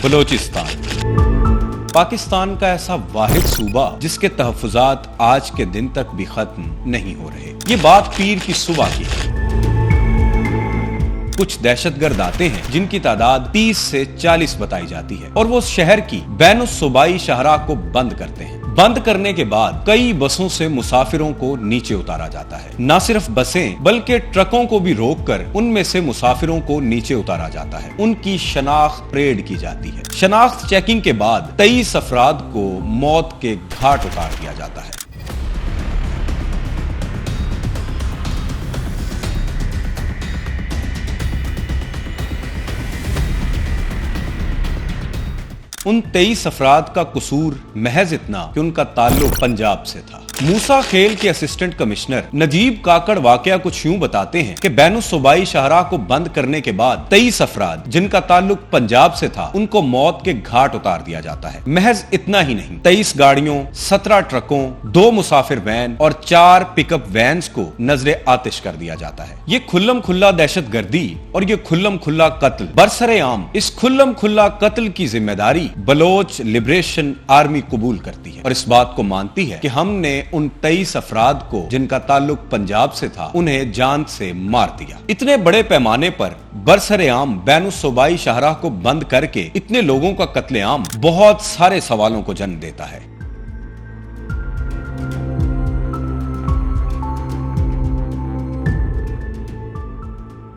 बलोचिस्तान पाकिस्तान का ऐसा वाहिद सूबा जिसके तहफ़्फ़ुज़ात आज के दिन तक भी खत्म नहीं हो रहे। ये बात पीर की सुबह की है। कुछ दहशतगर्द आते हैं जिनकी तादाद 30 से 40 बताई जाती है और वो उस शहर की बैनुस्सूबाई शाहराह को बंद करते हैं। बंद करने के बाद कई बसों से मुसाफिरों को नीचे उतारा जाता है। न सिर्फ बसें बल्कि ट्रकों को भी रोककर उनमें से मुसाफिरों को नीचे उतारा जाता है। उनकी शनाख्त परेड की जाती है। शनाख्त चेकिंग के बाद 23 अफराद को मौत के घाट उतार दिया जाता है। उन 23 अफराद का कसूर महज इतना कि उनका ताल्लुक पंजाब से था। मूसा खेल के असिस्टेंट कमिश्नर नजीब काकड़ वाकया कुछ यूं बताते हैं कि बैनुस्सूबाई शाहराह को बंद करने के बाद 23 अफराद जिनका ताल्लुक पंजाब से था उनको मौत के घाट उतार दिया जाता है। महज इतना ही नहीं, 23 गाड़ियों, 17 ट्रकों, 2 मुसाफिर वैन और 4 पिकअप वैन्स को नजरे आतिश कर दिया जाता है। ये खुल्लम खुल्ला दहशतगर्दी और ये खुल्लम खुल्ला कत्ल बरसरे-आम, इस खुल्लम खुल्ला कत्ल की जिम्मेदारी बलोच लिबरेशन आर्मी कबूल करती है और इस बात को मानती है कि हमने उन 23 अफराद को जिनका ताल्लुक पंजाब से था उन्हें जान से मार दिया। इतने बड़े पैमाने पर बरसरे-आम बैनुस्सूबाई शाहराह को बंद करके इतने लोगों का कत्लेआम बहुत सारे सवालों को जन्म देता है।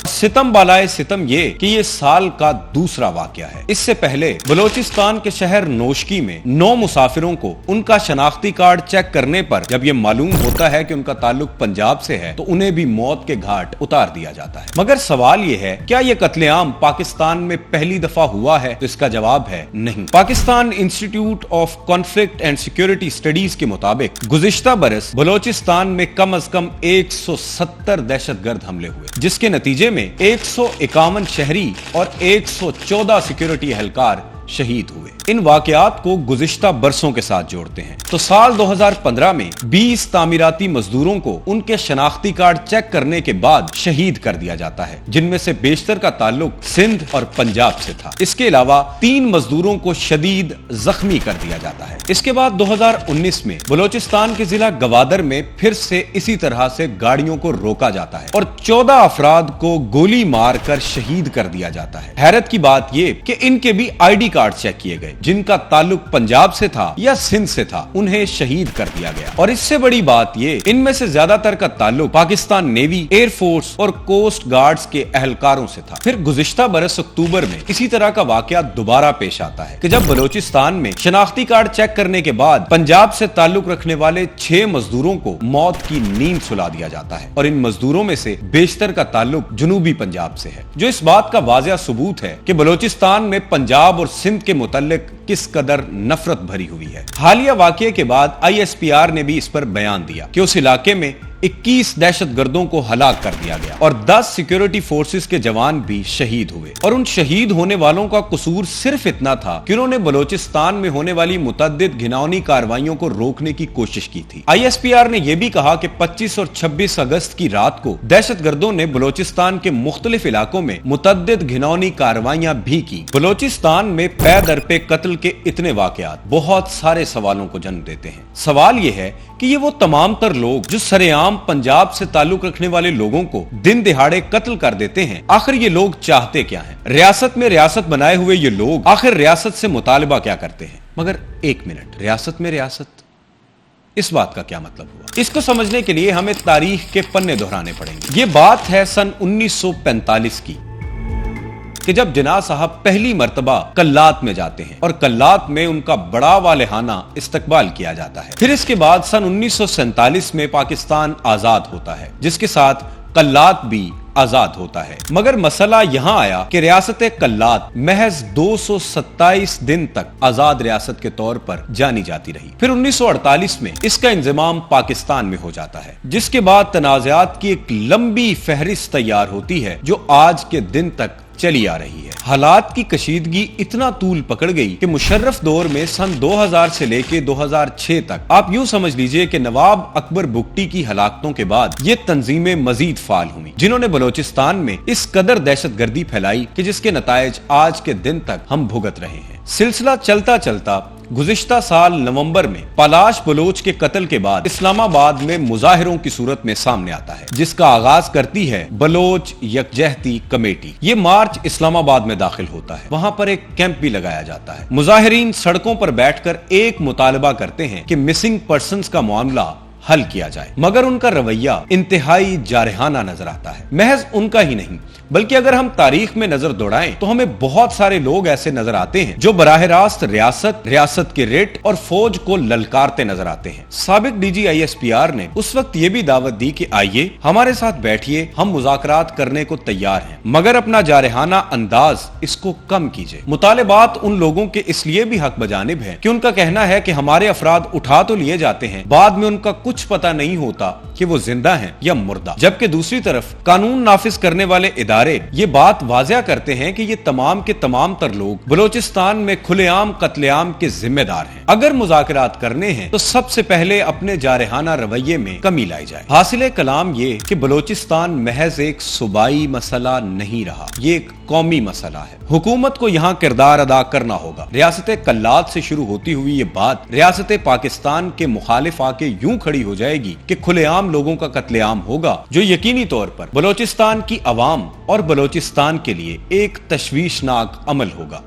सितम बालाए सितम ये साल का दूसरा वाकया है। इससे पहले बलोचिस्तान के शहर नोशकी में 9 मुसाफिरों को उनका शनाख्ती कार्ड चेक करने पर जब ये मालूम होता है कि उनका ताल्लुक पंजाब से है तो उन्हें भी मौत के घाट उतार दिया जाता है। मगर सवाल ये है, क्या ये कत्लेआम पाकिस्तान में पहली दफा हुआ है? तो इसका जवाब है नहीं। Pakistan institute of conflict and security studies के मुताबिक गुज़िश्ता बरस बलोचिस्तान में कम अज कम 170 दहशतगर्द हमले हुए, जिसके नतीजे में 151 शहरी और 114 सिक्योरिटी एहलकार शहीद हुए। इन वाकयात को गुज़िश्ता बरसों के साथ जोड़ते हैं तो साल 2015 में 20 तामीराती मजदूरों को उनके शनाख्ती कार्ड चेक करने के बाद शहीद कर दिया जाता है, जिनमें से बेशतर का ताल्लुक सिंध और पंजाब से था। इसके अलावा 3 मजदूरों को शदीद जख्मी कर दिया जाता है। इसके बाद 2019 में बलोचिस्तान के जिला गवादर में फिर से इसी तरह से गाड़ियों को रोका जाता है और 14 अफराद को गोली मारकर शहीद कर दिया जाता है। हैरत की बात यह कि इनके भी ID कार्ड चेक किए गए। जिनका ताल्लुक पंजाब से था या सिंध से था उन्हें शहीद कर दिया गया। और इससे बड़ी बात ये, इनमें से ज्यादातर का ताल्लुक पाकिस्तान नेवी, एयरफोर्स और कोस्ट गार्ड्स के एहलकारों से था। फिर गुज़िश्ता बरस अक्टूबर में इसी तरह का वाकया दोबारा पेश आता है कि जब बलोचिस्तान में शनाख्ती कार्ड चेक करने के बाद पंजाब से ताल्लुक रखने वाले 6 मजदूरों को मौत की नींद सुला दिया जाता है और इन मजदूरों में से बेशतर का ताल्लुक जनूबी पंजाब से है, जो इस बात का वाज़ेह सबूत है कि बलोचिस्तान में पंजाब और सिंध के मुतल्लिक किस कदर नफरत भरी हुई है। हालिया वाकये के बाद ISPR ने भी इस पर बयान दिया कि उस इलाके में 21 दहशतगर्दों को हलाक कर दिया गया और 10 सिक्योरिटी फोर्सेस के जवान भी शहीद हुए। और उन शहीद होने वालों का कसूर सिर्फ इतना था कि उन्होंने बलोचिस्तान में होने वाली मुतअद्दिद घिनौनी कार्रवाइयों को रोकने की कोशिश की थी। ISPR ने यह भी कहा कि 25 और 26 अगस्त की रात को दहशतगर्दों ने बलोचिस्तान के मुख्तलिफ इलाकों में मुतअद्दिद घिनौनी कार्रवाइयां भी की। बलोचिस्तान में पे दर पे कत्ल के इतने वाकयात बहुत सारे सवालों को जन्म देते हैं। सवाल यह है कि ये वो तमाम तर लोग जो सरेआम पंजाब से ताल्लुक रखने वाले लोगों को दिन दिहाड़े कत्ल कर देते हैं, आखिर ये लोग चाहते क्या हैं? रियासत में रियासत बनाए हुए ये लोग आखिर रियासत से मुतालबा क्या करते हैं? मगर एक मिनट, रियासत में रियासत, इस बात का क्या मतलब हुआ? इसको समझने के लिए हमें तारीख के पन्ने दोहराने पड़ेंगे। ये बात है सन 1945 की कि जब जिन्ना साहब पहली मर्तबा कल्लात में जाते हैं और कल्लात में उनका बड़ा वालेहाना इस्तकबाल किया जाता है। फिर इसके बाद सन 1947 में पाकिस्तान आजाद होता है, जिसके साथ कल्लात भी आजाद होता है। मगर मसला यहां आया कि रियासत कल्लात महज 227 दिन तक आजाद रियासत के तौर पर जानी जाती रही। फिर 1948 में इसका इंजमाम पाकिस्तान में हो जाता है, जिसके बाद तनाज़ात की एक लंबी फहरिस्त तैयार होती है जो आज के दिन तक चली आ रही है। हालात की कशीदगी इतना तूल पकड़ गई कि मुशर्रफ दौर में सन 2000 से लेके 2006 तक आप यूं समझ लीजिए कि नवाब अकबर बुगटी की हलाकतों के बाद ये तंजीमें मजीद फाल हुई, जिन्होंने बलोचिस्तान में इस कदर दहशतगर्दी फैलाई कि जिसके नतायज आज के दिन तक हम भुगत रहे हैं। सिलसिला चलता चलता गुज़िश्ता साल नवंबर में पलाश बलोच के कत्ल के बाद इस्लामाबाद में मुजाहिरों की सूरत में सामने आता है, जिसका आगाज करती है बलोच यकजहती कमेटी। ये मार्च इस्लामाबाद में दाखिल होता है। वहां पर एक कैंप भी लगाया जाता है। मुजाहिरीन सड़कों पर बैठकर एक मुतालबा करते हैं कि मिसिंग पर्सन्स का मामला हल किया जाए, मगर उनका रवैया इंतहाई जारहाना नजर आता है। महज उनका ही नहीं बल्कि अगर हम तारीख में नजर दौड़ाएं तो हमें बहुत सारे लोग ऐसे नजर आते हैं जो बराह रास्त रियासत के रेट और फौज को ललकारते नजर आते हैं। साबिक डीजी ISPR ने उस वक्त ये भी दावत दी कि आइए हमारे साथ बैठिए, हम मुज़ाकरात करने को तैयार हैं, मगर अपना जारहाना अंदाज इसको कम कीजिए। मुतालिबात उन लोगों के इसलिए भी हक बजानिब है कि उनका कहना है कि हमारे अफराद उठा तो लिए जाते हैं, बाद में उनका कुछ पता नहीं होता कि वो जिंदा हैं या मुर्दा। जबकि दूसरी तरफ कानून नाफिज करने वाले इदारे ये बात वाज़िया करते हैं कि ये तमाम के तमाम तर लोग बलोचिस्तान में खुलेआम कत्लेआम के जिम्मेदार हैं। अगर मुज़ाकरात करने हैं तो सबसे पहले अपने जारहाना रवैये में कमी लाई जाए। हासिल कलाम ये कि बलोचिस्तान महज एक सूबाई मसला नहीं रहा, ये एक कौमी मसला है। हुकूमत को यहाँ किरदार अदा करना होगा। रियासत कल्लात से शुरू होती हुई ये बात रियासत पाकिस्तान के मुखालिफ आके यूं खड़ी हो जाएगी कि खुलेआम लोगों का कत्लेआम होगा, जो यकीनी तौर पर बलोचिस्तान की अवाम और बलोचिस्तान के लिए एक तशवीशनाक अमल होगा।